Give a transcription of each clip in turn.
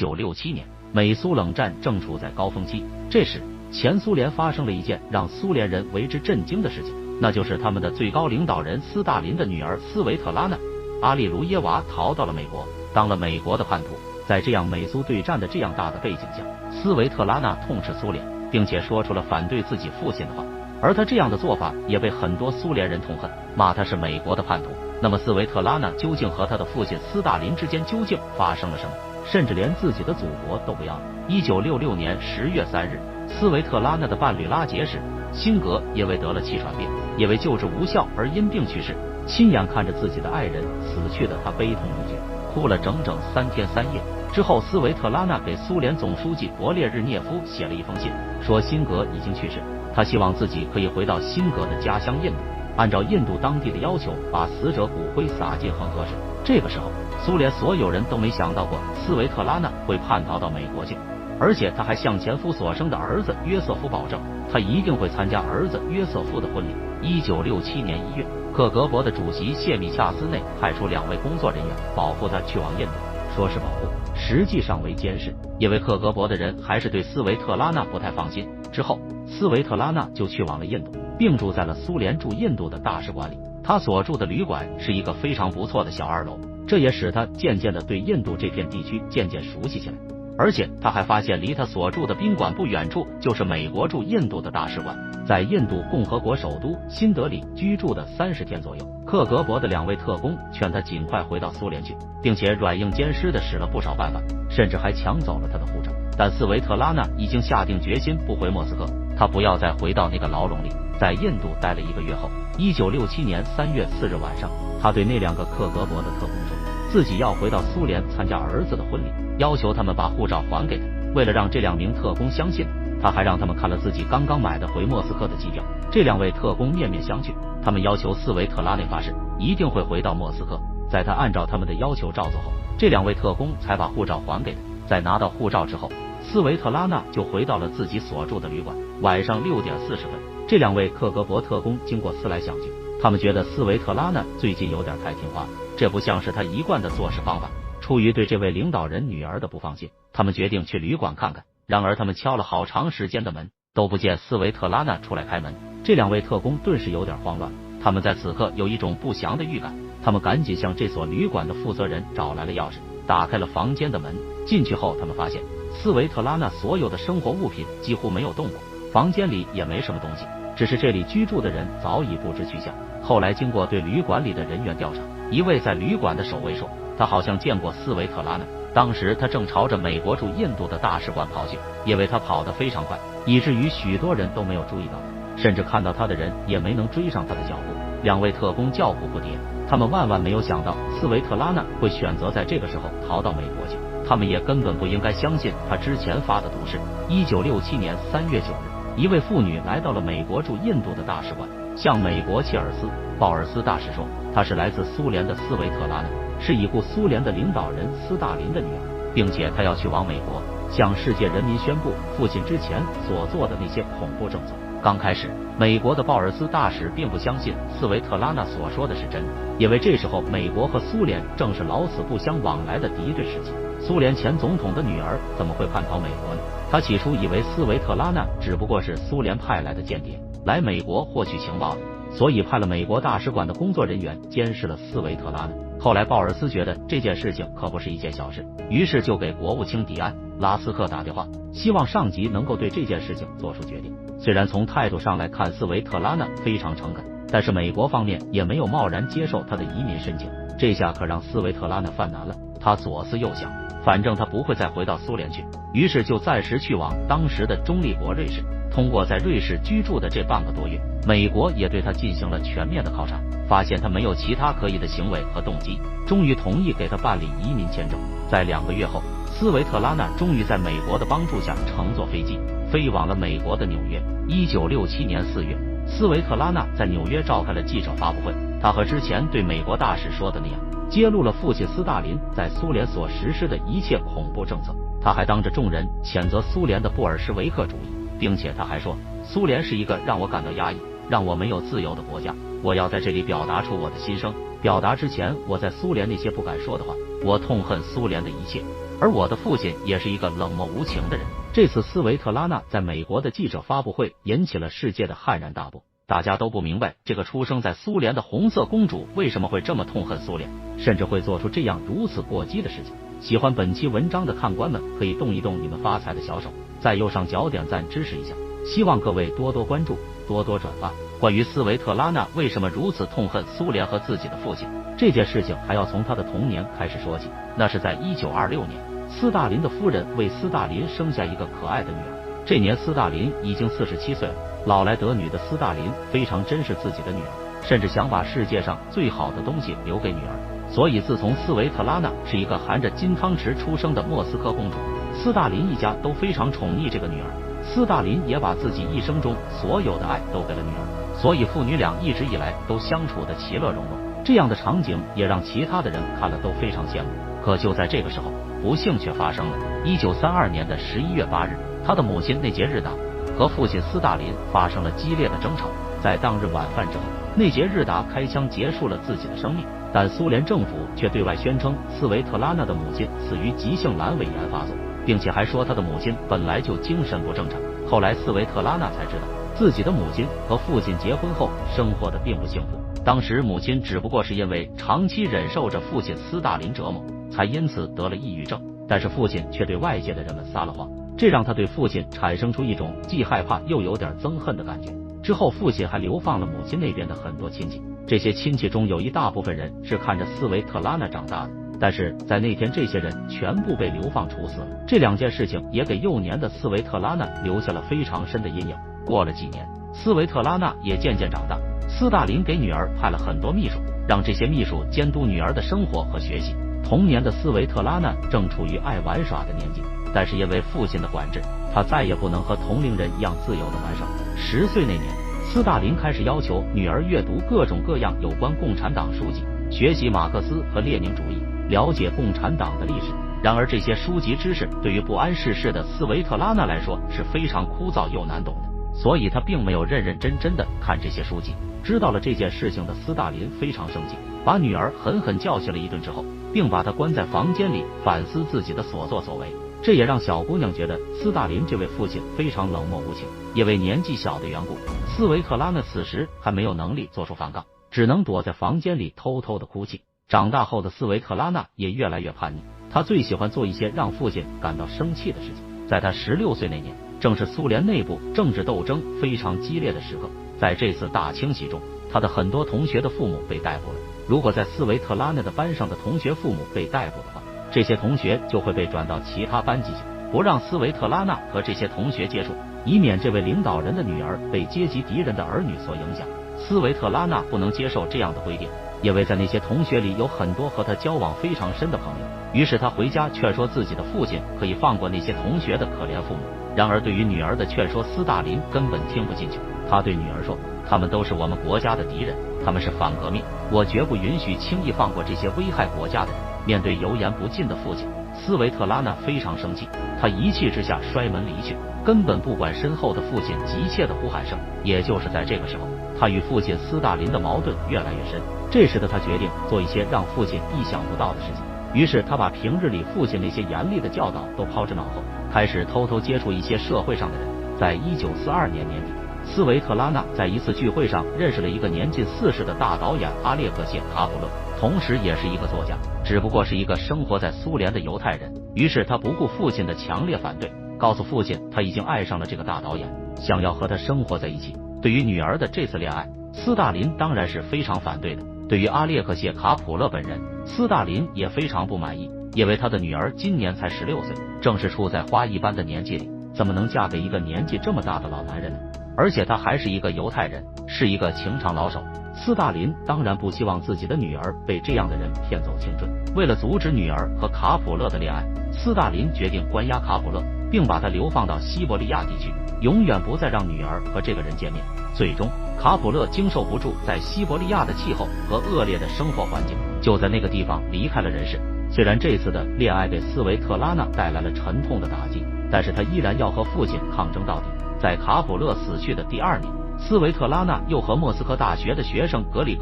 1967年，美苏冷战正处在高峰期，这时前苏联发生了一件让苏联人为之震惊的事情，那就是他们的最高领导人斯大林的女儿斯维特拉娜·阿利卢耶娃逃到了美国，当了美国的叛徒。在这样美苏对战的这样大的背景下，斯维特拉娜痛斥苏联，并且说出了反对自己父亲的话。而他这样的做法也被很多苏联人痛恨，骂他是美国的叛徒。那么斯维特拉娜究竟和他的父亲斯大林之间究竟发生了什么？甚至连自己的祖国都不要了。1966年10月3日，斯维特拉娜的伴侣拉杰什·辛格因为得了气喘病，因为救治无效而因病去世。亲眼看着自己的爱人死去的他悲痛欲绝，哭了整整3天3夜。之后，斯维特拉娜给苏联总书记勃列日涅夫写了一封信，说辛格已经去世，他希望自己可以回到辛格的家乡印度，按照印度当地的要求把死者骨灰撒进恒河水。这个时候，苏联所有人都没想到过斯维特拉娜会叛逃到美国去，而且他还向前夫所生的儿子约瑟夫保证，他一定会参加儿子约瑟夫的婚礼。1967年1月，克格勃的主席谢米恰斯内派出2位工作人员保护他去往印度，说是保护，实际上为监视，因为克格勃的人还是对斯维特拉娜不太放心。之后，斯维特拉娜就去往了印度，并住在了苏联驻印度的大使馆里。他所住的旅馆是一个非常不错的小2楼，这也使他渐渐的对印度这片地区渐渐熟悉起来。而且他还发现离他所住的宾馆不远处就是美国驻印度的大使馆。在印度共和国首都新德里居住的30天左右，克格勃的2位特工劝他尽快回到苏联去，并且软硬兼施的使了不少办法，甚至还抢走了他的护照。但斯维特拉娜已经下定决心不回莫斯科，他不要再回到那个牢笼里。在印度待了1个月后，1967年3月4日晚上，他对那2个克格勃的特工说，自己要回到苏联参加儿子的婚礼，要求他们把护照还给他。为了让这2名特工相信，他还让他们看了自己刚刚买的回莫斯科的机票。这2位特工面面相觑，他们要求斯维特拉内发誓一定会回到莫斯科。在他按照他们的要求照做后，这2位特工才把护照还给他。在拿到护照之后，斯维特拉娜就回到了自己所住的旅馆。晚上6点40分，这2位克格勃特工经过思来想去，他们觉得斯维特拉娜最近有点太听话，这不像是他一贯的做事方法。出于对这位领导人女儿的不放心，他们决定去旅馆看看。然而他们敲了好长时间的门，都不见斯维特拉娜出来开门。这2位特工顿时有点慌乱，他们在此刻有一种不祥的预感。他们赶紧向这所旅馆的负责人找来了钥匙，打开了房间的门。进去后，他们发现斯维特拉娜所有的生活物品几乎没有动过，房间里也没什么东西，只是这里居住的人早已不知去向。后来经过对旅馆里的人员调查，一位在旅馆的守卫说，他好像见过斯维特拉娜，当时他正朝着美国驻印度的大使馆跑去，因为他跑得非常快，以至于许多人都没有注意到他，甚至看到他的人也没能追上他的脚步。2位特工叫苦不迭，他们万万没有想到斯维特拉娜会选择在这个时候逃到美国去，他们也根本不应该相信他之前发的毒誓。1967年3月9日，一位妇女来到了美国驻印度的大使馆，向美国切尔斯·鲍尔斯大使说，她是来自苏联的斯维特拉娜，是已故苏联的领导人斯大林的女儿，并且她要去往美国，向世界人民宣布父亲之前所做的那些恐怖政策。刚开始，美国的鲍尔斯大使并不相信斯维特拉娜所说的是真，因为这时候美国和苏联正是老死不相往来的敌对时期，苏联前总统的女儿怎么会叛逃美国呢？他起初以为斯维特拉娜只不过是苏联派来的间谍，来美国获取情报的，所以派了美国大使馆的工作人员监视了斯维特拉娜。后来鲍尔斯觉得这件事情可不是一件小事，于是就给国务卿迪安·拉斯克打电话，希望上级能够对这件事情做出决定。虽然从态度上来看斯维特拉娜非常诚恳，但是美国方面也没有贸然接受他的移民申请，这下可让斯维特拉娜犯难了。他左思右想，反正他不会再回到苏联去，于是就暂时去往当时的中立国瑞士。通过在瑞士居住的这半个多月，美国也对他进行了全面的考察，发现他没有其他可疑的行为和动机，终于同意给他办理移民签证。在2个月后，斯维特拉娜终于在美国的帮助下乘坐飞机飞往了美国的纽约。1967年4月，斯维特拉娜在纽约召开了记者发布会，他和之前对美国大使说的那样，揭露了父亲斯大林在苏联所实施的一切恐怖政策。他还当着众人谴责苏联的布尔什维克主义，并且他还说，苏联是一个让我感到压抑，让我没有自由的国家，我要在这里表达出我的心声，表达之前我在苏联那些不敢说的话，我痛恨苏联的一切。而我的父亲也是一个冷漠无情的人。这次斯维特拉娜在美国的记者发布会引起了世界的骇然大波，大家都不明白这个出生在苏联的红色公主为什么会这么痛恨苏联，甚至会做出这样如此过激的事情。喜欢本期文章的看官们可以动一动你们发财的小手，在右上角点赞支持一下，希望各位多多关注，多多转发。关于斯维特拉娜为什么如此痛恨苏联和自己的父亲，这件事情还要从他的童年开始说起。那是在1926年，斯大林的夫人为斯大林生下一个可爱的女儿。这年斯大林已经47岁了，老来得女的斯大林非常珍视自己的女儿，甚至想把世界上最好的东西留给女儿。所以自从斯维特拉娜是一个含着金汤匙出生的莫斯科公主，斯大林一家都非常宠溺这个女儿。斯大林也把自己一生中所有的爱都给了女儿，所以父女俩一直以来都相处的其乐融融。这样的场景也让其他的人看了都非常羡慕。可就在这个时候，不幸却发生了。1932年的11月8日，他的母亲内杰日达和父亲斯大林发生了激烈的争吵。在当日晚饭之后，内杰日达开枪结束了自己的生命，但苏联政府却对外宣称斯维特拉娜的母亲死于急性阑尾炎发作，并且还说她的母亲本来就精神不正常。后来斯维特拉娜才知道，自己的母亲和父亲结婚后生活的并不幸福，当时母亲只不过是因为长期忍受着父亲斯大林折磨，才因此得了抑郁症。但是父亲却对外界的人们撒了谎，这让他对父亲产生出一种既害怕又有点憎恨的感觉。之后父亲还流放了母亲那边的很多亲戚，这些亲戚中有一大部分人是看着斯维特拉娜长大的，但是在那天这些人全部被流放处死了。这两件事情也给幼年的斯维特拉娜留下了非常深的阴影。过了几年，斯维特拉娜也渐渐长大，斯大林给女儿派了很多秘书，让这些秘书监督女儿的生活和学习。童年的斯维特拉娜正处于爱玩耍的年纪，但是因为父亲的管制，她再也不能和同龄人一样自由的玩耍。10岁那年，斯大林开始要求女儿阅读各种各样有关共产党书籍，学习马克思和列宁主义，了解共产党的历史。然而这些书籍知识对于不谙世事的斯维特拉娜来说是非常枯燥又难懂的，所以她并没有认认真真的看这些书籍。知道了这件事情的斯大林非常生气，把女儿狠狠教训了一顿之后，并把她关在房间里反思自己的所作所为。这也让小姑娘觉得斯大林这位父亲非常冷漠无情。因为年纪小的缘故，斯维特拉娜此时还没有能力做出反抗，只能躲在房间里偷偷的哭泣。长大后的斯维特拉娜也越来越叛逆，她最喜欢做一些让父亲感到生气的事情。在她16岁那年，正是苏联内部政治斗争非常激烈的时刻。在这次大清洗中，她的很多同学的父母被逮捕了。如果在斯维特拉娜的班上的同学父母被逮捕的话，这些同学就会被转到其他班级去，不让斯维特拉娜和这些同学接触，以免这位领导人的女儿被阶级敌人的儿女所影响。斯维特拉娜不能接受这样的规定，因为在那些同学里有很多和她交往非常深的朋友。于是她回家劝说自己的父亲可以放过那些同学的可怜父母。然而对于女儿的劝说，斯大林根本听不进去。他对女儿说，他们都是我们国家的敌人，他们是反革命，我绝不允许轻易放过这些危害国家的人。面对油盐不进的父亲，斯维特拉娜非常生气，他一气之下摔门离去，根本不管身后的父亲急切的呼喊声。也就是在这个时候，他与父亲斯大林的矛盾越来越深，这使得他决定做一些让父亲意想不到的事情。于是他把平日里父亲那些严厉的教导都抛之脑后，开始偷偷接触一些社会上的人。在1942年年底，斯维特拉娜在一次聚会上认识了一个年近40的大导演阿列克谢·卡普勒，同时也是一个作家，只不过是一个生活在苏联的犹太人。于是他不顾父亲的强烈反对，告诉父亲他已经爱上了这个大导演，想要和他生活在一起。对于女儿的这次恋爱，斯大林当然是非常反对的。对于阿列克谢·卡普勒本人，斯大林也非常不满意，因为他的女儿今年才16岁，正是处在花一般的年纪里，怎么能嫁给一个年纪这么大的老男人呢？而且他还是一个犹太人，是一个情场老手。斯大林当然不希望自己的女儿被这样的人骗走青春。为了阻止女儿和卡普勒的恋爱，斯大林决定关押卡普勒，并把他流放到西伯利亚地区，永远不再让女儿和这个人见面。最终，卡普勒经受不住在西伯利亚的气候和恶劣的生活环境，就在那个地方离开了人世。虽然这次的恋爱给斯维特拉娜带来了沉痛的打击，但是他依然要和父亲抗争到底。在卡普勒死去的第2年，斯维特拉娜又和莫斯科大学的学生格里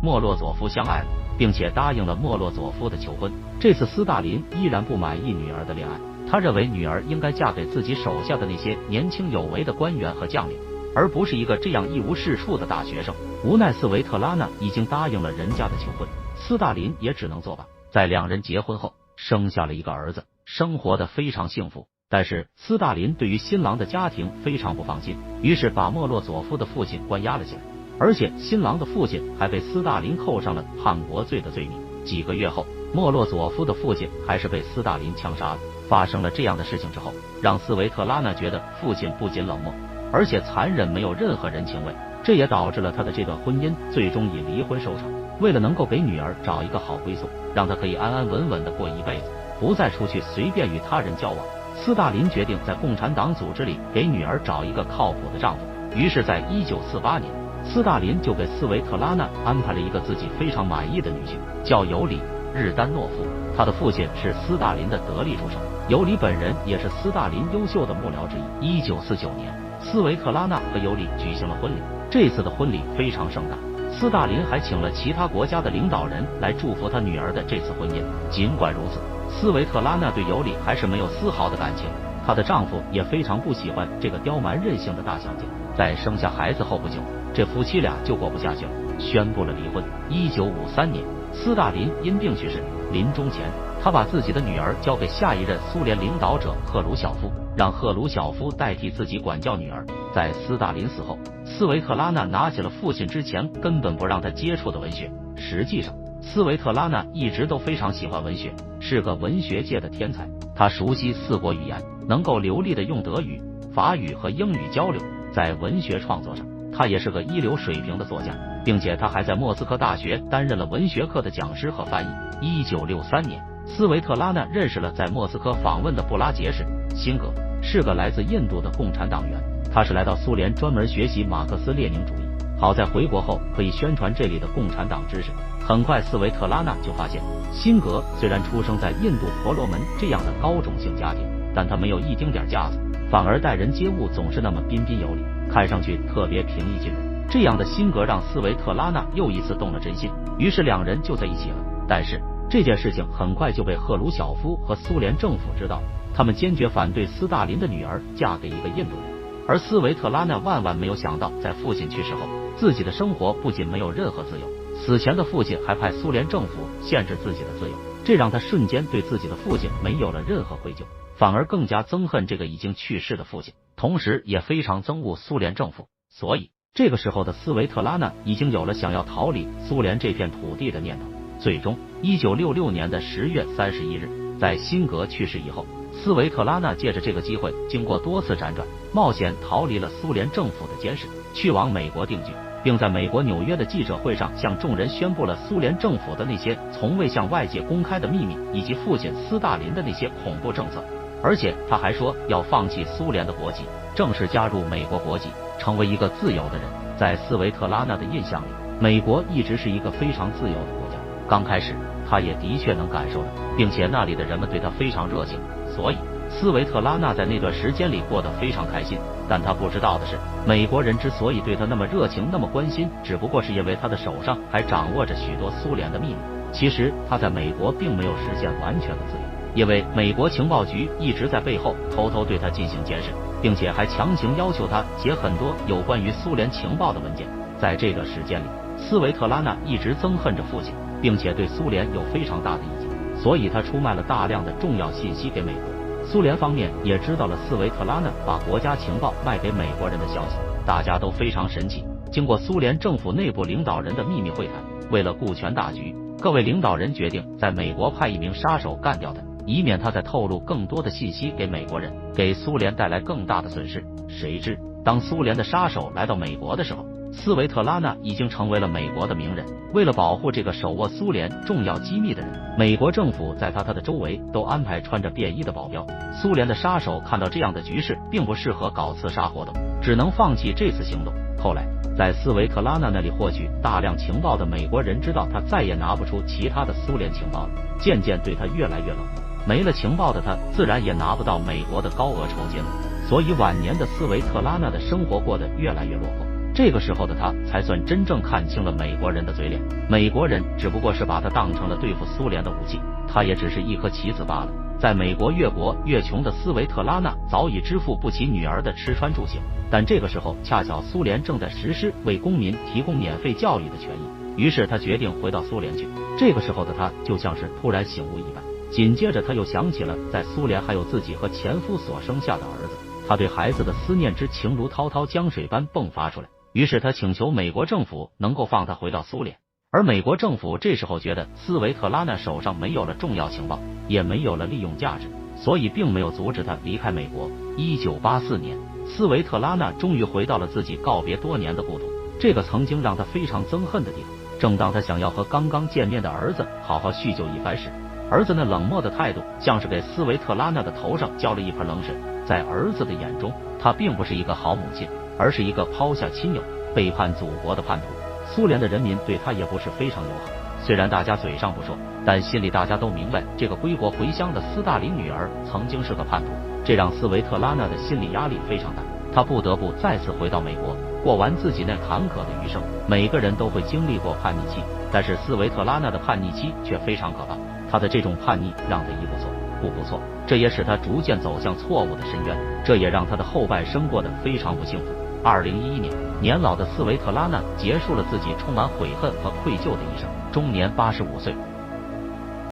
莫洛佐夫相爱了。并且答应了莫洛佐夫的求婚。这次斯大林依然不满意女儿的恋爱，他认为女儿应该嫁给自己手下的那些年轻有为的官员和将领，而不是一个这样一无是处的大学生。无奈斯维特拉娜已经答应了人家的求婚，斯大林也只能作罢。在两人结婚后，生下了一个儿子，生活的非常幸福。但是斯大林对于新郎的家庭非常不放心，于是把莫洛佐夫的父亲关押了起来，而且新郎的父亲还被斯大林扣上了叛国罪的罪名。几个月后，莫洛佐夫的父亲还是被斯大林枪杀了。发生了这样的事情之后，让斯维特拉娜觉得父亲不仅冷漠，而且残忍，没有任何人情味。这也导致了他的这段婚姻最终以离婚收场。为了能够给女儿找一个好归宿，让她可以安安稳稳的过一辈子，不再出去随便与他人交往，斯大林决定在共产党组织里给女儿找一个靠谱的丈夫。于是在1948年，斯大林就给斯维特拉娜安排了一个自己非常满意的女性，叫尤里·日丹诺夫。他的父亲是斯大林的得力助手，尤里本人也是斯大林优秀的幕僚之一。1949年，斯维特拉娜和尤里举行了婚礼。这次的婚礼非常盛大，斯大林还请了其他国家的领导人来祝福他女儿的这次婚姻。尽管如此，斯维特拉娜对尤里还是没有丝毫的感情，她的丈夫也非常不喜欢这个刁蛮任性的大小姐。在生下孩子后不久，这夫妻俩就过不下去了，宣布了离婚。1953年，斯大林因病去世，临终前，他把自己的女儿交给下一任苏联领导者赫鲁晓夫，让赫鲁晓夫代替自己管教女儿。在斯大林死后，斯维特拉娜拿起了父亲之前根本不让她接触的文学。实际上，斯维特拉娜一直都非常喜欢文学，是个文学界的天才。她熟悉4国语言，能够流利的用德语、法语和英语交流。在文学创作上，她也是个一流水平的作家，并且她还在莫斯科大学担任了文学课的讲师和翻译。1963年，斯维特拉娜认识了在莫斯科访问的布拉杰什辛格，是个来自印度的共产党员。他是来到苏联专门学习马克思列宁主义，好在回国后可以宣传这里的共产党知识。很快，斯维特拉娜就发现，辛格虽然出生在印度婆罗门这样的高种姓家庭，但他没有一丁点架子，反而待人接物总是那么彬彬有礼，看上去特别平易近人。这样的辛格让斯维特拉娜又一次动了真心，于是两人就在一起了。但是这件事情很快就被赫鲁晓夫和苏联政府知道，他们坚决反对斯大林的女儿嫁给一个印度人。而斯维特拉娜万万没有想到，在父亲去世后，自己的生活不仅没有任何自由，死前的父亲还派苏联政府限制自己的自由，这让他瞬间对自己的父亲没有了任何愧疚，反而更加憎恨这个已经去世的父亲，同时也非常憎恶苏联政府。所以这个时候的斯维特拉娜已经有了想要逃离苏联这片土地的念头。最终，1966年的10月31日，在辛格去世以后，斯维特拉娜借着这个机会，经过多次辗转，冒险逃离了苏联政府的监视，去往美国定居，并在美国纽约的记者会上向众人宣布了苏联政府的那些从未向外界公开的秘密，以及父亲斯大林的那些恐怖政策。而且他还说要放弃苏联的国籍，正式加入美国国籍，成为一个自由的人。在斯维特拉娜的印象里，美国一直是一个非常自由的国家。刚开始，他也的确能感受到，并且那里的人们对他非常热情，所以斯维特拉娜在那段时间里过得非常开心。但他不知道的是，美国人之所以对他那么热情，那么关心，只不过是因为他的手上还掌握着许多苏联的秘密。其实他在美国并没有实现完全的自由，因为美国情报局一直在背后偷偷对他进行监视，并且还强行要求他写很多有关于苏联情报的文件。在这段时间里，斯维特拉娜一直憎恨着父亲，并且对苏联有非常大的意见，所以他出卖了大量的重要信息给美国。苏联方面也知道了斯维特拉娜把国家情报卖给美国人的消息，大家都非常神奇。经过苏联政府内部领导人的秘密会谈，为了顾全大局，各位领导人决定在美国派一名杀手干掉他，以免他再透露更多的信息给美国人，给苏联带来更大的损失。谁知当苏联的杀手来到美国的时候，斯维特拉娜已经成为了美国的名人。为了保护这个手握苏联重要机密的人，美国政府在他的周围都安排穿着便衣的保镖。苏联的杀手看到这样的局势并不适合搞刺杀活动，只能放弃这次行动。后来在斯维特拉娜那里获取大量情报的美国人知道他再也拿不出其他的苏联情报了，渐渐对他越来越冷漠。没了情报的他自然也拿不到美国的高额酬金了，所以晚年的斯维特拉娜的生活过得越来越落魄。这个时候的他才算真正看清了美国人的嘴脸，美国人只不过是把他当成了对付苏联的武器，他也只是一颗棋子罢了。在美国越国越穷的斯维特拉娜早已支付不起女儿的吃穿住行，但这个时候恰巧苏联正在实施为公民提供免费教育的权益，于是他决定回到苏联去。这个时候的他就像是突然醒悟一般，紧接着他又想起了在苏联还有自己和前夫所生下的儿子，他对孩子的思念之情如滔滔江水般迸发出来，于是他请求美国政府能够放他回到苏联。而美国政府这时候觉得斯维特拉娜手上没有了重要情报，也没有了利用价值，所以并没有阻止他离开美国。1984年，斯维特拉娜终于回到了自己告别多年的故土，这个曾经让他非常憎恨的地方。正当他想要和刚刚见面的儿子好好叙旧一番时，儿子那冷漠的态度像是给斯维特拉娜的头上浇了一盆冷水。在儿子的眼中，她并不是一个好母亲，而是一个抛下亲友、背叛祖国的叛徒。苏联的人民对他也不是非常友好，虽然大家嘴上不说，但心里大家都明白，这个归国回乡的斯大林女儿曾经是个叛徒，这让斯维特拉娜的心理压力非常大，她不得不再次回到美国，过完自己那坎坷的余生。每个人都会经历过叛逆期，但是斯维特拉娜的叛逆期却非常可怕，她的这种叛逆让她一不错步步错，这也使她逐渐走向错误的深渊，这也让她的后半生过得非常不幸福。2011年，年老的斯维特拉娜结束了自己充满悔恨和愧疚的一生，终年85岁。